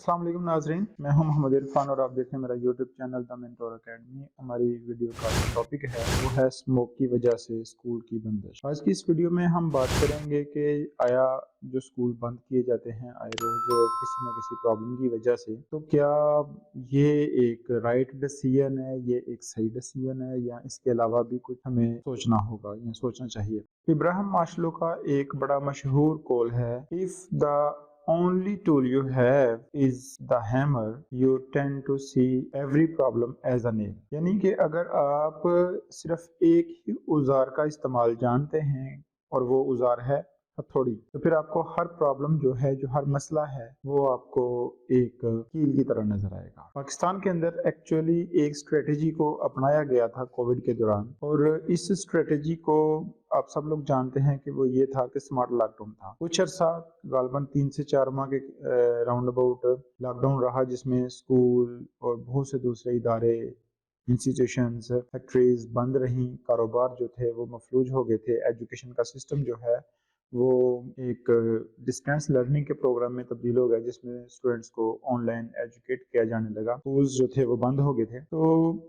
अस्सलाम वालेकुम नाजरीन, मैं हूं मोहम्मद इरफान और आप देखें मेरा YouTube channel the mentor academy. हमारी वीडियो का जो टॉपिक है वो है स्मोक की वजह से स्कूल की बंदिश। आज की इस वीडियो में हम बात करेंगे कि आया जो स्कूल बंद किए जाते हैं आए रोज किसी न किसी प्रॉब्लम की वजह से, तो क्या ये एक राइट डिसीजन है, ये एक सही डिसीजन है, या इसके अलावा भी कुछ हमें सोचना होगा या सोचना चाहिए। इब्राहिम मास्लो का एक बड़ा मशहूर कॉल है, if the only tool you have is the hammer, you tend to see every problem as a nail। यानी कि अगर आप सिर्फ एक ही औजार का इस्तेमाल जानते हैं और वो औजार है हथौड़ी, तो फिर आपको हर प्रॉब्लम जो है, जो हर मसला है, वो आपको एक कील की तरह नजर आएगा। पाकिस्तान के अंदर एक्चुअली एक स्ट्रेटेजी को अपनाया गया था कोविड के दौरान, और इस स्ट्रेटेजी को आप सब लोग जानते हैं कि वो ये था कि स्मार्ट लॉकडाउन था। कुछ अर्सा गालबन 3 से 4 माह के राउंड अबाउट लॉकडाउन रहा, जिसमें स्कूल और बहुत से दूसरे इदारे, इंस्टीट्यूशंस, फैक्ट्रीज बंद रहीं, कारोबार जो थे वो मफलूज हो गए थे। एजुकेशन का सिस्टम जो है वो एक डिस्टेंस लर्निंग के प्रोग्राम में तब्दील हो गया, जिसमें स्टूडेंट्स को ऑनलाइन एजुकेट किया जाने लगा। स्कूल्स जो थे वो बंद हो गए थे। तो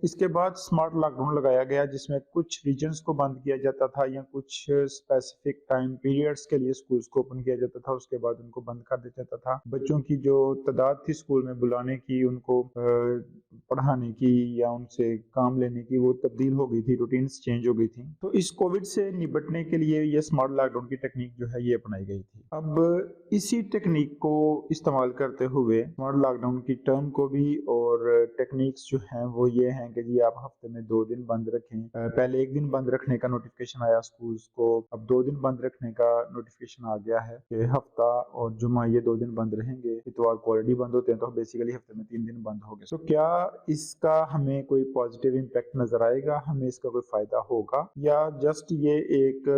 इसके बाद स्मार्ट लॉकडाउन लगाया गया, जिसमें कुछ रीजन्स को बंद किया जाता था या कुछ स्पेसिफिक टाइम पीरियड्स के लिए स्कूल्स को ओपन किया जाता था, उसके बाद उनको बंद कर दिया जाता था। बच्चों की जो तादाद थी स्कूल में बुलाने की, उनको पढ़ाने की या उनसे काम लेने की, वो तब्दील हो गई थी, रूटीन्स चेंज हो गई थी। तो इस कोविड से निपटने के लिए ये स्मार्ट लॉकडाउन की टेक्निक जो है ये अपनाई गई थी। अब इसी टेक्निक को इस्तेमाल करते हुए स्मार्ट लॉकडाउन की टर्म को भी और टेक्निक्स जो हैं वो ये हैं कि जी आप हफ्ते में 2 दिन बंद रखें। पहले 1 दिन बंद रखने का नोटिफिकेशन आया स्कूल्स को, अब 2 दिन बंद रखने का नोटिफिकेशन आ गया है कि हफ्ता और जुमा ये 2 दिन बंद रहेंगे। इतवार को ऑलरेडी बंद होते हैं, तो बेसिकली हफ्ते में 3 दिन बंद हो गए। तो क्या इसका हमें कोई पॉजिटिव इम्पैक्ट नजर आएगा, हमें इसका कोई फायदा होगा, या जस्ट ये एक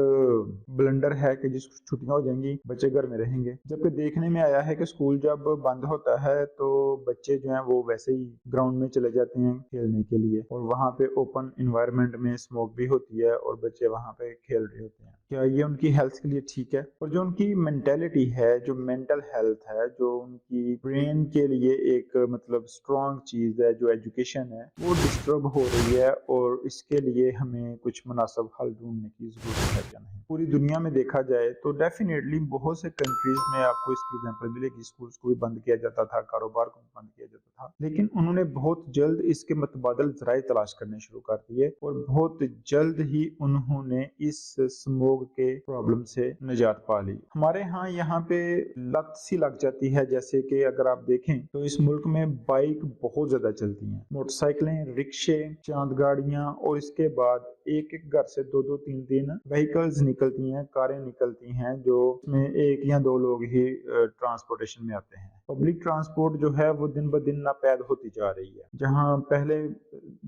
ब्लंडर है कि जिस छुट्टियां हो जाएंगी बच्चे घर में रहेंगे। जबकि देखने में आया है कि स्कूल जब बंद होता है तो बच्चे जो हैं वो वैसे ही ग्राउंड में चले जाते हैं खेलने के लिए, और वहाँ पे ओपन इन्वायरमेंट में स्मोक भी होती है और बच्चे वहाँ पे खेल रहे होते हैं। क्या ये उनकी हेल्थ के लिए ठीक है? और जो उनकी मेंटेलिटी है, जो मेंटल हेल्थ है, जो उनकी ब्रेन के लिए एक मतलब स्ट्रॉन्ग चीज है, जो एजुकेशन है, वो डिस्टर्ब हो रही है, और इसके लिए हमें कुछ मुनासिब हल ढूंढने की जरूरत है या नहीं। पूरी दुनिया में देखा जाए तो डेफिनेटली बहुत से कंट्रीज में आपको इसकी एग्जांपल मिलेगी। स्कूल्स को भी बंद किया जाता था, कारोबार को भी बंद किया जाता था, लेकिन उन्होंने बहुत जल्द इसके मुतबादल जराए तलाश करने शुरू कर दिए, और बहुत जल्द ही उन्होंने इस स्मोक के प्रॉब्लम से निजात पा ली। हमारे यहाँ पे लत सी लग जाती है, जैसे कि अगर आप देखें तो इस मुल्क में बाइक बहुत ज्यादा चलती हैं, मोटरसाइकिलें, रिक्शे, चांद गाड़ियां, और इसके बाद एक एक घर से 2-2, 3-3 व्हीकल्स निकलती हैं, कारें निकलती हैं, जो में 1 या 2 लोग ही ट्रांसपोर्टेशन में आते हैं। पब्लिक ट्रांसपोर्ट जो है वो दिन ब दिन नापैद होती जा रही है। जहां पहले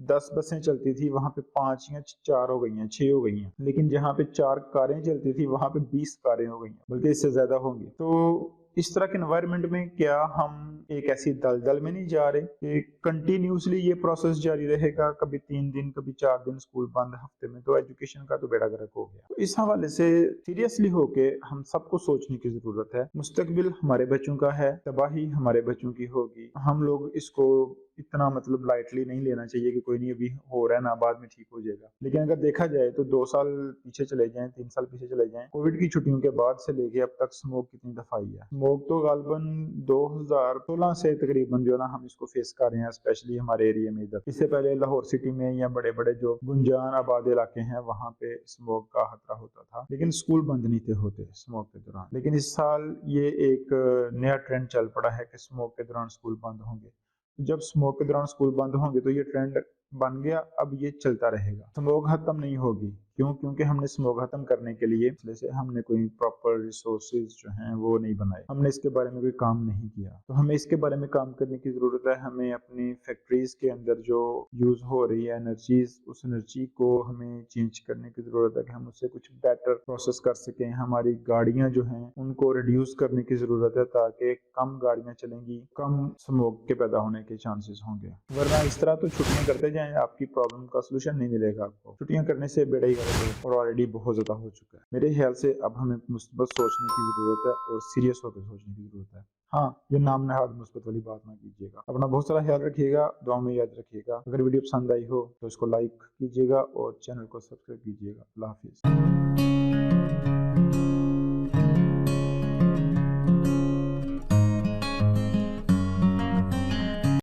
10 बसें चलती थी, वहां पे 5 या 4 हो गई हैं, 6 हो गई हैं, लेकिन जहां पे 4 कारें चलती थी वहां पे 20 कारें हो गई हैं, बल्कि इससे ज्यादा होंगी। तो इस तरह के एनवायरनमेंट में क्या हम एक ऐसी दलदल में नहीं जा रहे कि कंटिन्यूसली ये प्रोसेस जारी रहेगा, कभी 3 दिन, कभी 4 दिन स्कूल बंद हफ्ते में, तो एजुकेशन का तो बेड़ा गर्क हो गया। तो इस हवाले से सीरियसली होके हम सबको सोचने की जरूरत है। मुस्तकबिल हमारे बच्चों का है, तबाही हमारे बच्चों की होगी। हम लोग इसको इतना मतलब लाइटली नहीं लेना चाहिए कि कोई नहीं, अभी हो रहा है ना, बाद में ठीक हो जाएगा। लेकिन अगर देखा जाए तो 2 साल पीछे चले जाएं, 3 साल पीछे चले जाएं, कोविड की छुट्टियों के बाद से लेके अब तक स्मोक कितनी दफा आई है। स्मोक तो गालबन 2016 से तकरीबन जो ना हम इसको फेस कर रहे हैं, स्पेशली हमारे एरिया में इधर। इससे पहले लाहौर सिटी में या बड़े बड़े जो गुंजान आबाद इलाके हैं वहाँ पे स्मोक का खतरा होता था, लेकिन स्कूल बंद नहीं थे होते स्मोक के दौरान। लेकिन इस साल ये एक नया ट्रेंड चल पड़ा है कि स्मोक के दौरान स्कूल बंद होंगे। जब स्मोक के दौरान स्कूल बंद होंगे तो ये ट्रेंड बन गया, अब ये चलता रहेगा। स्मोक खत्म नहीं होगी। क्यों? क्योंकि हमने स्मोक खत्म करने के लिए जैसे हमने कोई प्रॉपर रिसोर्सेज जो हैं वो नहीं बनाए, हमने इसके बारे में कोई काम नहीं किया। तो हमें इसके बारे में काम करने की जरूरत है। हमें अपनी फैक्ट्रीज के अंदर जो यूज हो रही है एनर्जीज, उस एनर्जी को हमें चेंज करने की जरूरत है कि हम उससे कुछ बेटर प्रोसेस कर सकें। हमारी गाड़ियां जो हैं उनको रिड्यूस करने की जरूरत है, ताकि कम गाड़ियां चलेंगी, कम स्मोक के पैदा होने के चांसेस होंगे। वरना इस तरह तो छुट्टियां करते जाएं, आपकी प्रॉब्लम का सोल्यूशन नहीं मिलेगा आपको। छुट्टियां करने से बेड़ा ही और ऑलरेडी बहुत ज्यादा हो चुका है। मेरे ख्याल से अब हमें मुस्तबत सोचने की जरूरत है और सीरियस होकर सोचने की जरूरत है। ہاں، یہ نام نہاد مثبت والی بات نہ کیجیے گا. اپنا بہت سارا خیال رکھیے گا، دعا میں یاد رکھیے گا. اگر ویڈیو پسند آئی ہو تو اس کو لائک کیجیے گا اور چینل کو سبسکرائب کیجیے گا. اللہ حافظ.